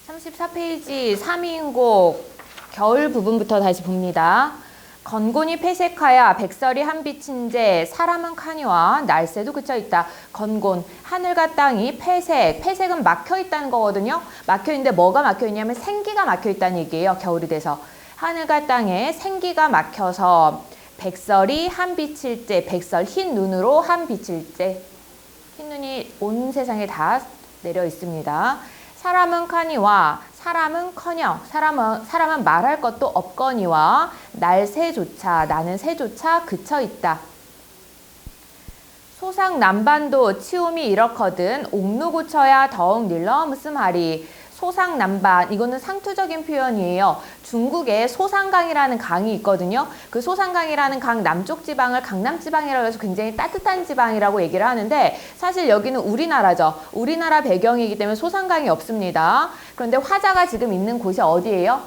34페이지 3인곡 겨울 부분부터 다시 봅니다. 건곤이 폐색하여 백설이 한빛인제 사람은 카니와 날새도 그쳐있다. 건곤, 하늘과 땅이 폐색, 폐색은 막혀있다는 거거든요. 막혀있는데 뭐가 막혀있냐면 생기가 막혀있다는 얘기예요. 겨울이 돼서. 하늘과 땅에 생기가 막혀서 백설이 한빛일제, 백설, 흰 눈으로 한빛일제. 흰 눈이 온 세상에 다 내려 있습니다. 사람은 카니와 사람은커녕 사람은 말할 것도 없거니와 날새조차 나는 새조차 그쳐 있다. 소상난반도 치움이 이렇거든 옥루 고쳐야 더욱 늘러 무슨 말이. 소상난반, 이거는 상투적인 표현이에요. 중국에 소상강이라는 강이 있거든요. 그 소상강이라는 강 남쪽 지방을 강남지방이라고 해서 굉장히 따뜻한 지방이라고 얘기를 하는데 사실 여기는 우리나라죠. 우리나라 배경이기 때문에 소상강이 없습니다. 그런데 화자가 지금 있는 곳이 어디예요?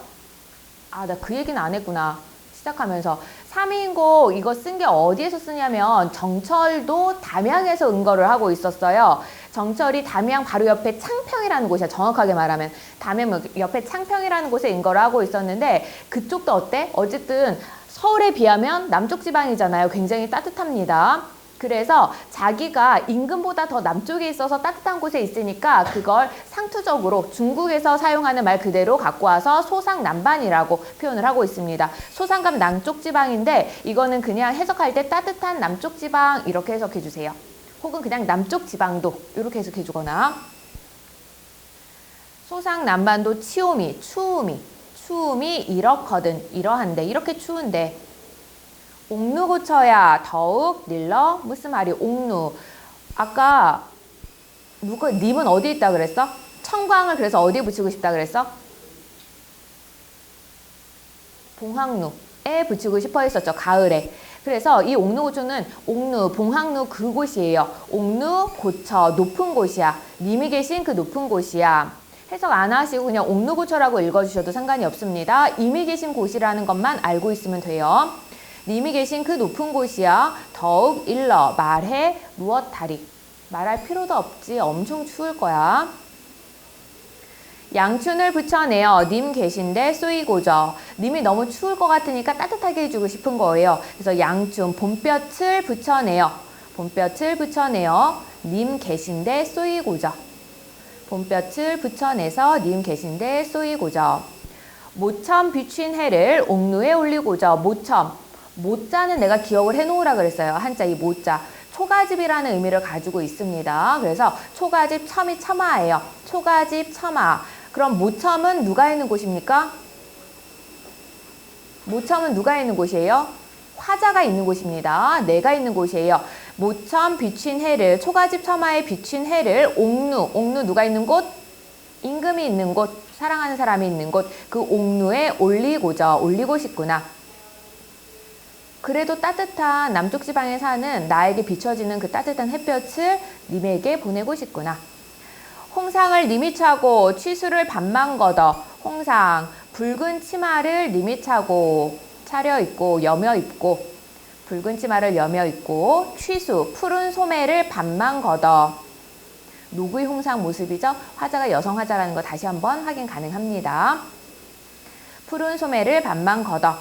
아, 나 그 얘기는 안 했구나. 시작하면서 3인곡 이거 쓴 게 어디에서 쓰냐면 정철도 담양에서 은거를 하고 있었어요. 정철이 담양 바로 옆에 창평이라는 곳이야. 정확하게 말하면 담양 옆에 창평이라는 곳에 은거를 하고 있었는데 그쪽도 어때? 어쨌든 서울에 비하면 남쪽 지방이잖아요. 굉장히 따뜻합니다. 그래서 자기가 임금보다 더 남쪽에 있어서 따뜻한 곳에 있으니까 그걸 상투적으로 중국에서 사용하는 말 그대로 갖고 와서 소상난반이라고 표현을 하고 있습니다. 소상감 남쪽 지방인데 이거는 그냥 해석할 때 따뜻한 남쪽 지방 이렇게 해석해 주세요. 혹은 그냥 남쪽 지방도 이렇게 해석해 주거나. 소상난반도 치오미, 추움이 이렇거든, 이러한데, 이렇게 추운데. 옥루 고쳐야 더욱 늘러 무슨 말이. 옥루, 아까 님은 어디 있다 그랬어? 청광을 그래서 어디에 붙이고 싶다 그랬어? 봉황루에 붙이고 싶어 했었죠. 가을에. 그래서 이 옥루 고초는 옥루, 봉황루 그곳이에요. 옥루 고처, 높은 곳이야. 님이 계신 그 높은 곳이야. 해석 안 하시고 그냥 옥루 고처라고 읽어주셔도 상관이 없습니다. 이미 계신 곳이라는 것만 알고 있으면 돼요. 님이 계신 그 높은 곳이야. 더욱 일러 말해 무엇하리. 말할 필요도 없지. 엄청 추울 거야. 양춘을 붙여내어 님 계신데 쏘이고저. 님이 너무 추울 것 같으니까 따뜻하게 해주고 싶은 거예요. 그래서 양춘, 봄볕을 붙여내어. 봄볕을 붙여내어 님 계신데 쏘이고저. 봄볕을 붙여내서 님 계신데 쏘이고저. 모첨 비춘 해를 옥루에 올리고저. 모첨. 모자는 내가 기억을 해놓으라 그랬어요. 한자 이 모자. 초가집이라는 의미를 가지고 있습니다. 그래서 초가집 첨이 첨하예요. 초가집 첨하. 그럼 모첨은 누가 있는 곳입니까? 모첨은 누가 있는 곳이에요? 화자가 있는 곳입니다. 내가 있는 곳이에요. 모첨 비춘 해를, 초가집 첨하에 비춘 해를 옥루 누가 있는 곳? 임금이 있는 곳, 사랑하는 사람이 있는 곳. 그 옥루에 올리고 싶구나. 그래도 따뜻한 남쪽 지방에 사는 나에게 비춰지는 그 따뜻한 햇볕을 님에게 보내고 싶구나. 홍상을 님이 차고 취수를 반만 걷어. 홍상, 붉은 치마를 님이 차고 차려입고 여며입고 붉은 치마를 여며입고 취수, 푸른 소매를 반만 걷어. 누구의 홍상 모습이죠? 화자가 여성 화자라는 거 다시 한번 확인 가능합니다. 푸른 소매를 반만 걷어.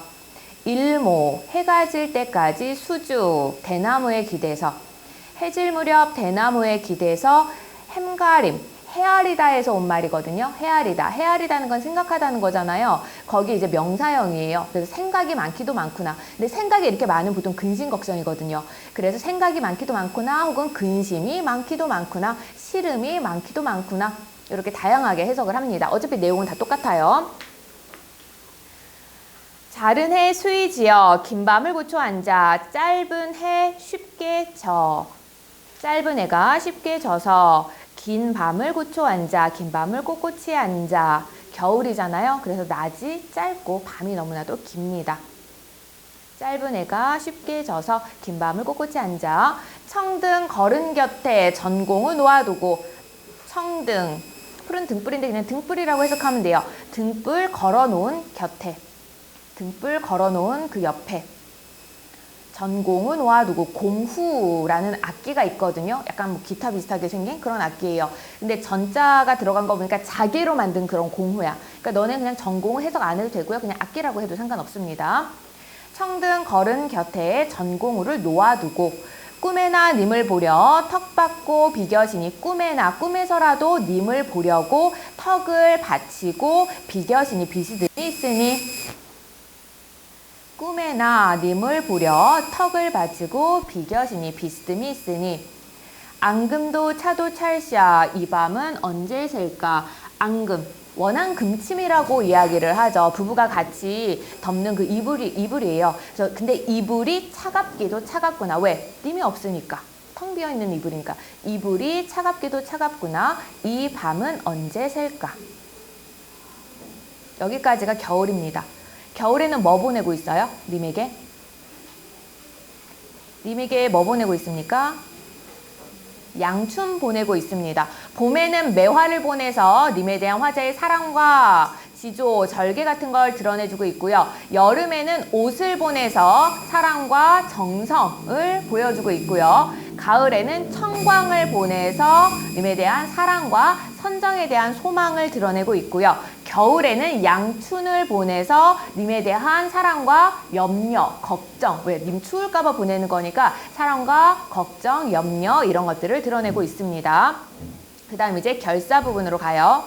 일모, 해가 질 때까지 수죽, 대나무에 기대서. 해질 무렵 대나무에 기대서 햄가림, 헤아리다에서 온 말이거든요. 헤아리다는 건 생각하다는 거잖아요. 거기 이제 명사형이에요. 그래서 생각이 많기도 많구나. 근데 생각이 이렇게 많으면 보통 근심걱정이거든요. 그래서 생각이 많기도 많구나, 혹은 근심이 많기도 많구나, 시름이 많기도 많구나. 이렇게 다양하게 해석을 합니다. 어차피 내용은 다 똑같아요. 자른 해 수위지어 긴 밤을 고쳐 앉아. 짧은 해 쉽게 져. 짧은 해가 쉽게 져서 긴 밤을 고쳐 앉아. 긴 밤을 꼿꼿이 앉아. 겨울이잖아요. 그래서 낮이 짧고 밤이 너무나도 깁니다. 짧은 해가 쉽게 져서 긴 밤을 꼿꼿이 앉아. 청등 걸은 곁에 전공을 놓아두고. 청등, 푸른 등불인데 그냥 등불이라고 해석하면 돼요. 등불 걸어놓은 곁에. 등불 걸어놓은 그 옆에. 전공을 놓아두고 공후라는 악기가 있거든요. 약간 뭐 기타 비슷하게 생긴 그런 악기예요. 근데 전자가 들어간 거 보니까 자개로 만든 그런 공후야. 그러니까 너네 그냥 전공을 해석 안 해도 되고요. 그냥 악기라고 해도 상관없습니다. 청등 걸은 곁에 전공후를 놓아두고 꿈에나 님을 보려 턱 받고 비겨시니 꿈에서라도 님을 보려고 턱을 받치고 비겨시니 비스듬히 있으니 꿈에나 님을 보려 턱을 받치고 비겨시니 비스듬히 있으니 앙금도 차도 찰샤 이 밤은 언제 셀까. 앙금 원한 금침이라고 이야기를 하죠. 부부가 같이 덮는 그 이불이에요. 근데 이불이 차갑기도 차갑구나. 왜? 님이 없으니까. 텅 비어있는 이불이니까. 이불이 차갑기도 차갑구나. 이 밤은 언제 셀까. 여기까지가 겨울입니다. 겨울에는 뭐 보내고 있어요? 님에게? 님에게 뭐 보내고 있습니까? 양춘 보내고 있습니다. 봄에는 매화를 보내서 님에 대한 화자의 사랑과 지조, 절개 같은 걸 드러내주고 있고요. 여름에는 옷을 보내서 사랑과 정성을 보여주고 있고요. 가을에는 청광을 보내서 님에 대한 사랑과 선정에 대한 소망을 드러내고 있고요. 겨울에는 양춘을 보내서 님에 대한 사랑과 염려, 걱정, 왜? 님 추울까 봐 보내는 거니까 사랑과 걱정, 염려 이런 것들을 드러내고 있습니다. 그 다음 이제 결사 부분으로 가요.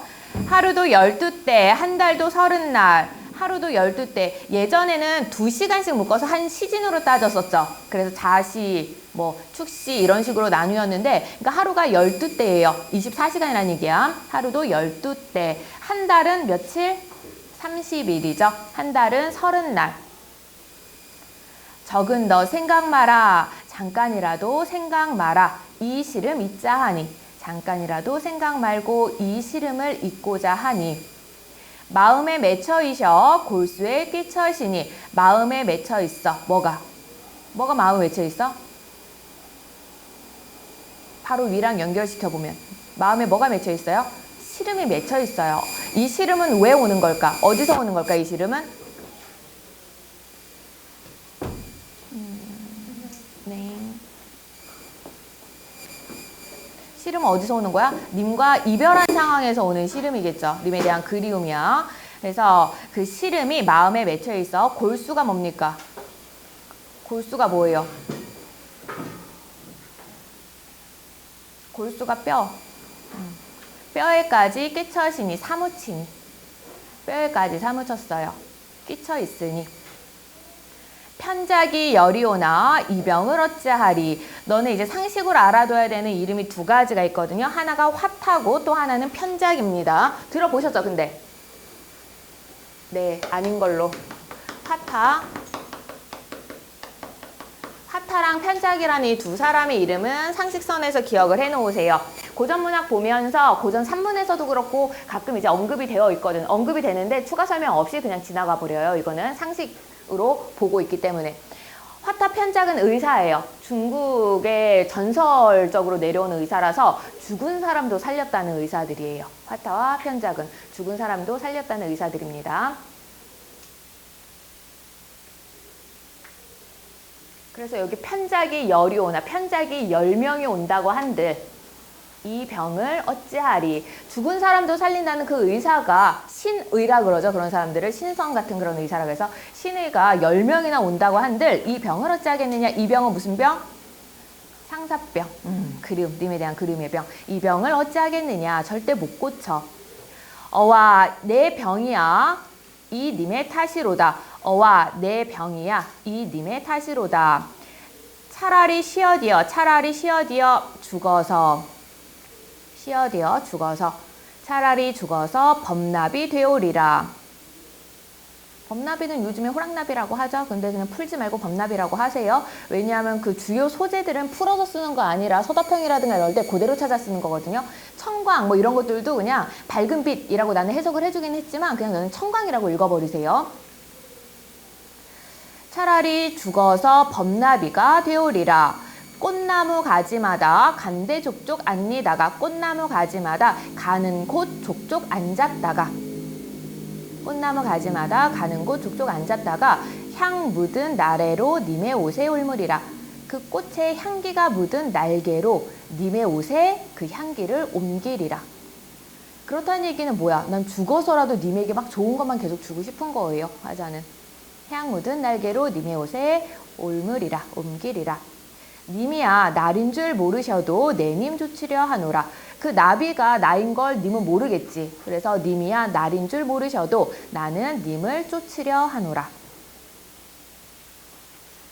하루도 12때, 한 달도 30날, 하루도 12때. 예전에는 2시간씩 묶어서 한 시즌으로 따졌었죠. 그래서 자시, 뭐 축시 이런 식으로 나누었는데 그러니까 하루가 12때예요. 24시간이라는 얘기야. 하루도 12때. 한 달은 며칠? 30일이죠. 한 달은 30날. 적은 너 생각 마라. 잠깐이라도 생각 마라. 이 시름 잊자 하니. 잠깐이라도 생각 말고 이 시름을 잊고자 하니. 마음에 맺혀 있어 골수에 끼쳐시니. 마음에 맺혀 있어. 뭐가 마음에 맺혀 있어? 바로 위랑 연결시켜보면 마음에 뭐가 맺혀 있어요? 시름이 맺혀 있어요. 이 시름은 왜 오는 걸까? 어디서 오는 걸까? 이 시름은? 네. 시름은 어디서 오는 거야? 님과 이별한 상황에서 오는 시름이겠죠. 님에 대한 그리움이야. 그래서 그 시름이 마음에 맺혀 있어. 골수가 뭡니까? 골수가 뭐예요? 골수가 뼈. 뼈에까지 끼쳐시니 사무치니. 뼈에까지 사무쳤어요. 끼쳐 있으니. 편작이 여리오나 이병을 어찌하리. 너는 이제 상식으로 알아둬야 되는 이름이 두 가지가 있거든요. 하나가 화타고 또 하나는 편작입니다. 들어보셨죠? 근데 네, 아닌 걸로. 화타랑 편작이라는 이 두 사람의 이름은 상식선에서 기억을 해놓으세요. 고전문학 보면서 고전 산문에서도 그렇고 가끔 이제 언급이 되어 있거든. 언급이 되는데 추가 설명 없이 그냥 지나가 버려요. 이거는 상식으로 보고 있기 때문에. 화타 편작은 의사예요. 중국의 전설적으로 내려오는 의사라서 죽은 사람도 살렸다는 의사들이에요. 화타와 편작은 죽은 사람도 살렸다는 의사들입니다. 그래서 여기 편작이 여리오나 편작이 10명이 온다고 한들 이 병을 어찌하리. 죽은 사람도 살린다는 그 의사가 신의라 그러죠. 그런 사람들을 신성 같은 그런 의사라고 해서 신의가 10명이나 온다고 한들 이 병을 어찌하겠느냐. 이 병은 무슨 병? 상사병. 그리움, 님에 대한 그리움의 병. 이 병을 어찌하겠느냐. 절대 못 고쳐. 어와 내 병이야. 이 님의 탓이로다. 어와 내 병이야. 이 님의 탓이로다. 차라리 쉬어디어 죽어서 차라리 죽어서 범납이 되오리라. 범납이는 요즘에 호랑납이라고 하죠. 근데 그냥 풀지 말고 범납이라고 하세요. 왜냐하면 그 주요 소재들은 풀어서 쓰는 거 아니라 서답형이라든가 이럴 때 그대로 찾아 쓰는 거거든요. 청광 뭐 이런 것들도 그냥 밝은 빛이라고 나는 해석을 해주긴 했지만 그냥 너는 청광이라고 읽어버리세요. 차라리 죽어서 범나비가 되오리라. 꽃나무 가지마다 간대 족족 앉니다가. 꽃나무 가지마다 가는 곳 족족 앉았다가. 꽃나무 가지마다 가는 곳 족족 앉았다가 향 묻은 나래로 님의 옷에 올무리라. 그 꽃의 향기가 묻은 날개로 님의 옷에 그 향기를 옮기리라. 그렇다는 얘기는 뭐야? 난 죽어서라도 님에게 막 좋은 것만 계속 주고 싶은 거예요. 화자는. 향 묻은 날개로 님의 옷에 올무리라. 옮기리라. 님이야 날인 줄 모르셔도 내 님 쫓으려 하노라. 그 나비가 나인 걸 님은 모르겠지. 그래서 님이야 날인 줄 모르셔도 나는 님을 쫓으려 하노라.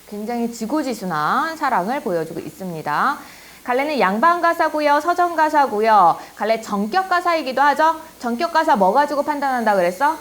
굉장히 지고지순한 사랑을 보여주고 있습니다. 갈래는 양반가사고요. 서정가사고요. 갈래 전격가사이기도 하죠. 전격가사 뭐 가지고 판단한다 그랬어?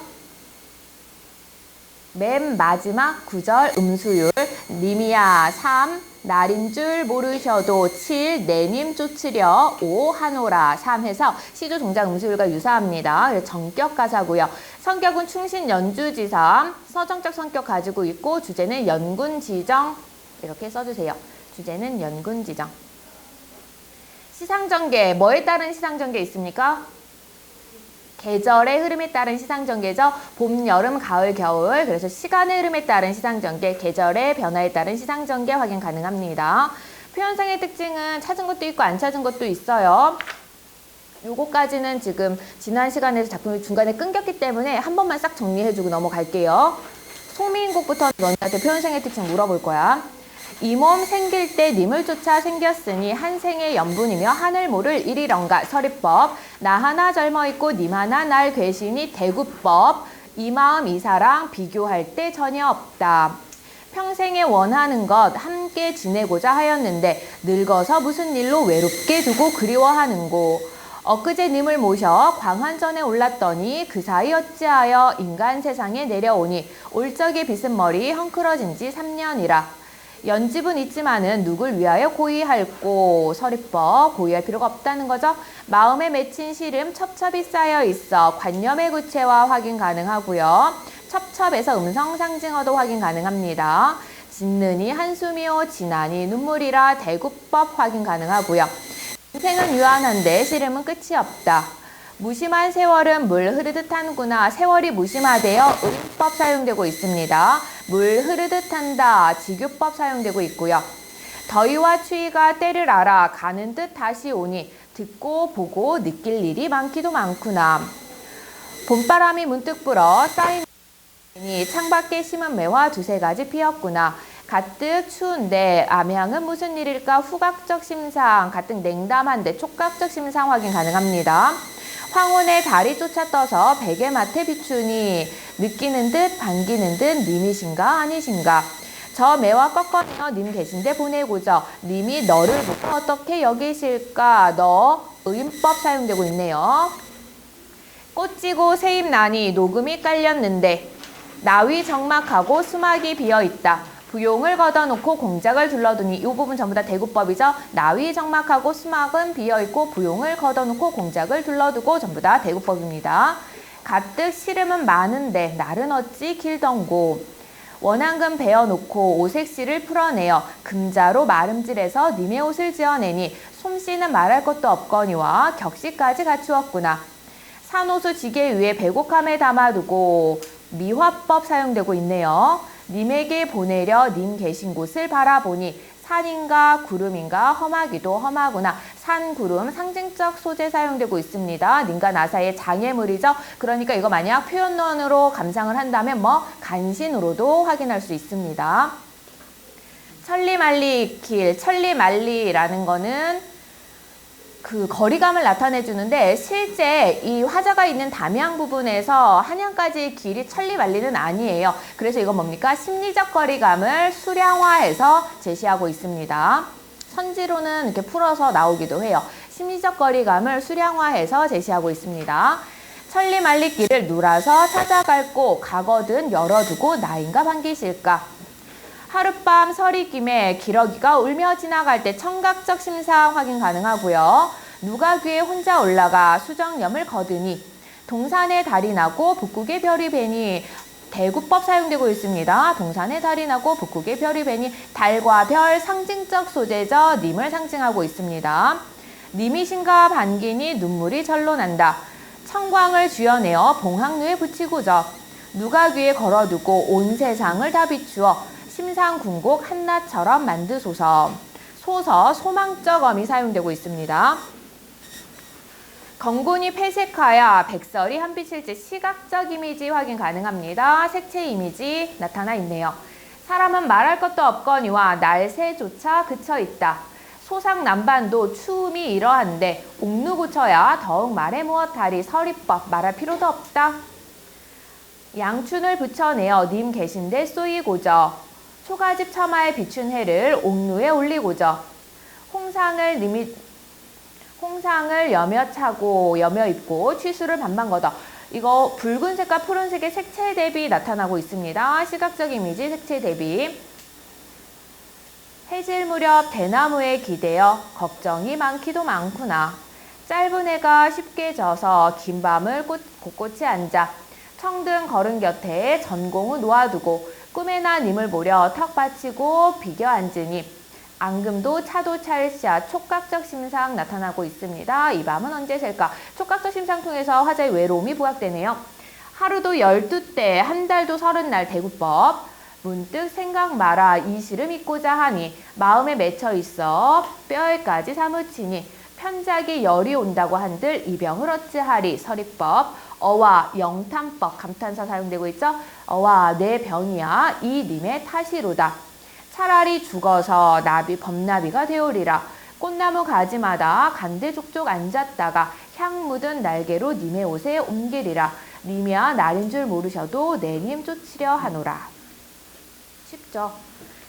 맨 마지막 구절 음수율. 님이야 3 날인 줄 모르셔도 7 내님 쫓으려 5 하노라 3 해서 시조 동작 음수율과 유사합니다. 그래서 전격가사고요. 성격은 충신 연주지사 서정적 성격 가지고 있고 주제는 연군지정 이렇게 써주세요. 주제는 연군지정. 시상전개 뭐에 따른 시상전개 있습니까? 계절의 흐름에 따른 시상전개죠. 봄, 여름, 가을, 겨울. 그래서 시간의 흐름에 따른 시상전개, 계절의 변화에 따른 시상전개 확인 가능합니다. 표현상의 특징은 찾은 것도 있고 안 찾은 것도 있어요. 요거까지는 지금 지난 시간에서 작품이 중간에 끊겼기 때문에 한 번만 싹 정리해주고 넘어갈게요. 송미인곡부터 너희한테 표현상의 특징 물어볼 거야. 이 몸 생길 때 님을 쫓아 생겼으니 한생의 연분이며 하늘 모를 일이런가. 서리법. 나 하나 젊어 있고 님 하나 날 괴신이 대구법. 이 마음 이 사랑 비교할 때 전혀 없다. 평생에 원하는 것 함께 지내고자 하였는데 늙어서 무슨 일로 외롭게 두고 그리워하는고. 엊그제 님을 모셔 광환전에 올랐더니 그 사이 어찌하여 인간 세상에 내려오니 올적의 빗은 머리 헝클어진 지 3년이라. 연집은 있지만은 누굴 위하여 고의할꼬. 서리법. 고의할 필요가 없다는 거죠. 마음에 맺힌 시름 첩첩이 쌓여 있어. 관념의 구체화 확인 가능하고요. 첩첩에서 음성 상징어도 확인 가능합니다. 짓느니 한숨이요 지나니 눈물이라 대구법 확인 가능하고요. 인생은 유한한데 시름은 끝이 없다. 무심한 세월은 물 흐르듯 하는구나. 세월이 무심하대요. 의법 사용되고 있습니다. 물 흐르듯 한다. 지교법 사용되고 있고요. 더위와 추위가 때를 알아 가는 듯 다시 오니 듣고 보고 느낄 일이 많기도 많구나. 봄바람이 문득 불어 쌓인 창밖에 심은 매화 두세 가지 피었구나. 가뜩 추운데 암향은 무슨 일일까. 후각적 심상. 가뜩 냉담한데 촉각적 심상 확인 가능합니다. 황혼의 달이 쫓아 떠서 베개맡에 비추니 느끼는 듯 반기는 듯 님이신가 아니신가. 저 매화 꺾어내어 님 계신데 보내고저. 님이 너를 보고 어떻게 여기실까. 너 의인법 사용되고 있네요. 꽃지고 새잎 나니 녹음이 깔렸는데 나위 정막하고 수막이 비어있다. 부용을 걷어놓고 공작을 둘러두니. 이 부분 전부 다 대구법이죠. 나위 정막하고 수막은 비어있고 부용을 걷어놓고 공작을 둘러두고 전부 다 대구법입니다. 가뜩 시름은 많은데 날은 어찌 길던고. 원앙금 베어놓고 오색실을 풀어내어 금자로 마름질해서 님의 옷을 지어내니 솜씨는 말할 것도 없거니와 격식까지 갖추었구나. 산호수 지게 위에 배곡함에 담아두고 미화법 사용되고 있네요. 님에게 보내려 님 계신 곳을 바라보니 산인가 구름인가 험하기도 험하구나. 산, 구름 상징적 소재 사용되고 있습니다. 님과 나 사이의 장애물이죠. 그러니까 이거 만약 표현론으로 감상을 한다면 간신으로도 확인할 수 있습니다. 천리말리 길, 천리말리라는 거는 그 거리감을 나타내 주는데 실제 이 화자가 있는 담양 부분에서 한양까지의 길이 천리만리는 아니에요. 그래서 이건 뭡니까? 심리적 거리감을 수량화해서 제시하고 있습니다. 선지로는 이렇게 풀어서 나오기도 해요. 심리적 거리감을 수량화해서 제시하고 있습니다. 천리만리 길을 누라서 찾아갈고 가거든 열어두고 나인가 반기실까. 하룻밤 서리 김에 기러기가 울며 지나갈 때 청각적 심상 확인 가능하고요. 누가 귀에 혼자 올라가 수정염을 거드니. 동산에 달이 나고 북극에 별이 배니. 대구법 사용되고 있습니다. 동산에 달이 나고 북극에 별이 배니. 달과 별 상징적 소재죠. 님을 상징하고 있습니다. 님이신가 반기니 눈물이 절로 난다. 청광을 쥐어내어 봉학루에 붙이고저. 누각 위에 걸어두고 온 세상을 다 비추어 심상궁곡 한낮처럼 만드소서. 소서 소망적 어미 사용되고 있습니다. 건곤이 폐색하여 백설이 한빛일지 시각적 이미지 확인 가능합니다. 색채 이미지 나타나 있네요. 사람은 말할 것도 없거니와 날새조차 그쳐있다. 소상남반도 추움이 이러한데 옥누고쳐야 더욱 말해 무엇하리. 서리법 말할 필요도 없다. 양춘을 붙여내어 님 계신데 쏘이고저. 초가집 처마에 비춘 해를 옥루에 올리고저. 홍상을 여며 차고 여며 입고 취수를 반반 걷어. 이거 붉은색과 푸른색의 색채 대비 나타나고 있습니다. 시각적 이미지 색채 대비. 해질 무렵 대나무에 기대어 걱정이 많기도 많구나. 짧은 해가 쉽게 져서 긴 밤을 곳곳이 앉아 청등 거른 곁에 전공을 놓아두고 꿈에나 님을 보려 턱 받치고 비겨 앉으니 앙금도 차도 찰샤 촉각적 심상 나타나고 있습니다. 이 밤은 언제 셀까? 촉각적 심상 통해서 화자의 외로움이 부각되네요. 하루도 12때 한 달도 30날 대구법. 문득 생각 마라 이 시를 믿고자 하니 마음에 맺혀 있어 뼈에까지 사무치니 편작이 열이 온다고 한들 이 병을 어찌하리. 서리법. 어와 영탄법 감탄사 사용되고 있죠. 어와 내 병이야 이 님의 탓이로다. 차라리 죽어서 범나비가 되오리라. 꽃나무 가지마다 간대족족 앉았다가 향 묻은 날개로 님의 옷에 옮기리라. 님이야 날인 줄 모르셔도 내 님 쫓으려 하노라. 쉽죠?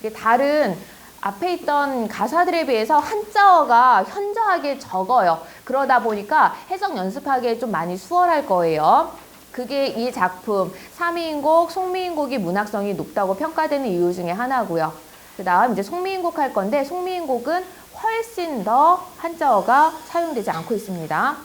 이게 다른 앞에 있던 가사들에 비해서 한자어가 현저하게 적어요. 그러다 보니까 해석 연습하기에 좀 많이 수월할 거예요. 그게 이 작품 삼위인곡, 송미인곡이 문학성이 높다고 평가되는 이유 중에 하나고요. 그 다음 이제 송미인곡 할 건데 송미인곡은 훨씬 더 한자어가 사용되지 않고 있습니다.